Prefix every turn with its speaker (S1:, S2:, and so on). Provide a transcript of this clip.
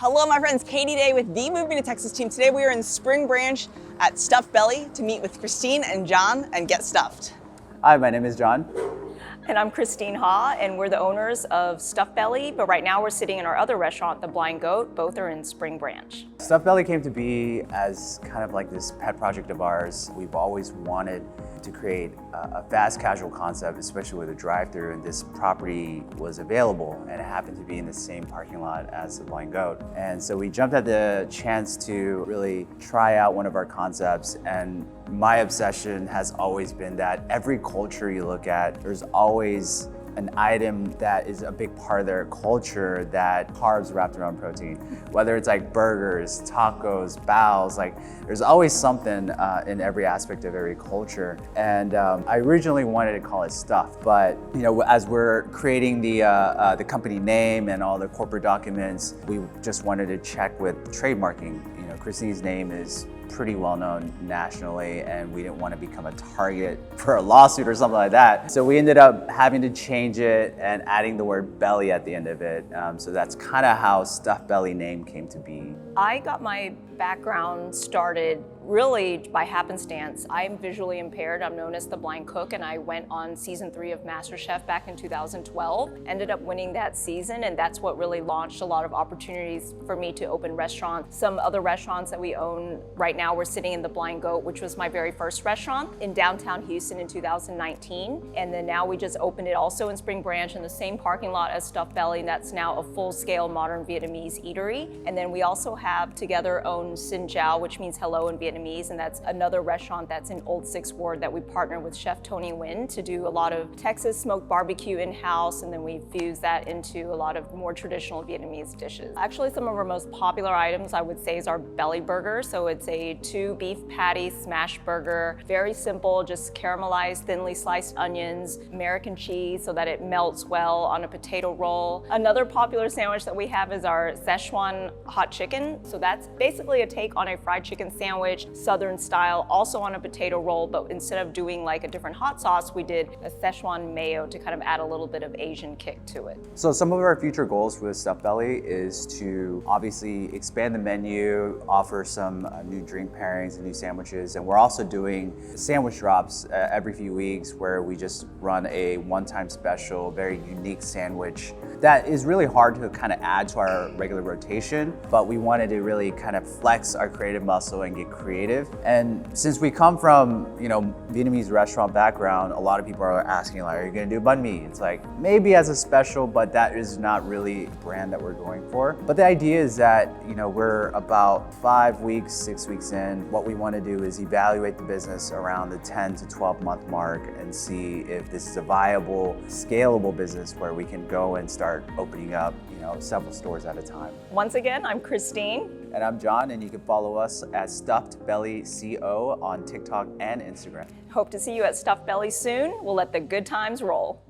S1: Hello, my friends. Katie Day with the MOVEMETOTX Team. Today we are in Spring Branch at Stuffed Belly to meet with Christine and John and get stuffed.
S2: Hi, my name is John.
S3: And I'm Christine Ha, and we're the owners of Stuffed Belly, but right now we're sitting in our other restaurant, The Blind Goat. Both are in Spring Branch.
S2: Stuffed Belly came to be as kind of like this pet project of ours. We've always wanted to create a fast casual concept, especially with a drive-thru, and this property was available and it happened to be in the same parking lot as The Blind Goat. And so we jumped at the chance to really try out one of our concepts, and my obsession has always been that every culture you look at, there's always an item that is a big part of their culture that carbs wrapped around protein. Whether it's like burgers, tacos, baos, like there's always something in every aspect of every culture. And I originally wanted to call it stuffed, but as we're creating the company name and all the corporate documents, we just wanted to check with trademarking. Christine's name is pretty well known nationally, and we didn't want to become a target for a lawsuit or something like that. So we ended up having to change it and adding the word belly at the end of it. So that's kind of how Stuffed Belly name came to be.
S3: I got my background started really by happenstance. I'm visually impaired. I'm known as the Blind Cook, and I went on season 3 of MasterChef back in 2012. Ended up winning that season, and that's what really launched a lot of opportunities for me to open restaurants. Some other restaurants that we own right now, we're sitting in the Blind Goat, which was my very first restaurant in downtown Houston in 2019. And then now we just opened it also in Spring Branch in the same parking lot as Stuffed Belly, and that's now a full-scale modern Vietnamese eatery. And then we also have together owned Chào, which means hello in Vietnamese, and that's another restaurant that's in Old Sixth Ward that we partner with Chef Tony Nguyen to do a lot of Texas smoked barbecue in-house, and then we fuse that into a lot of more traditional Vietnamese dishes. Actually, some of our most popular items, I would say, is our belly burger. So it's a 2 beef patty smash burger, very simple, just caramelized, thinly sliced onions, American cheese so that it melts well on a potato roll. Another popular sandwich that we have is our Sichuan hot chicken. So that's basically a take on a fried chicken sandwich, Southern style, also on a potato roll, but instead of doing like a different hot sauce, we did a Sichuan mayo to kind of add a little bit of Asian kick to it.
S2: So some of our future goals with Stuffed Belly is to obviously expand the menu, offer some new drink pairings and new sandwiches, and we're also doing sandwich drops every few weeks where we just run a one-time special, very unique sandwich that is really hard to kind of add to our regular rotation, but we wanted to really kind of flex our creative muscle and get creative. And since we come from, Vietnamese restaurant background, a lot of people are asking, like, are you gonna do banh mi? It's like, maybe as a special, but that is not really a brand that we're going for. But the idea is that, we're about 5 weeks, 6 weeks in. What we wanna do is evaluate the business around the 10 to 12 month mark and see if this is a viable, scalable business where we can go and start opening up, several stores at a time.
S3: Once again, I'm Christine.
S2: And I'm John, and you can follow us at Stuffed Belly CO on TikTok and Instagram.
S3: Hope to see you at Stuffed Belly soon. We'll let the good times roll.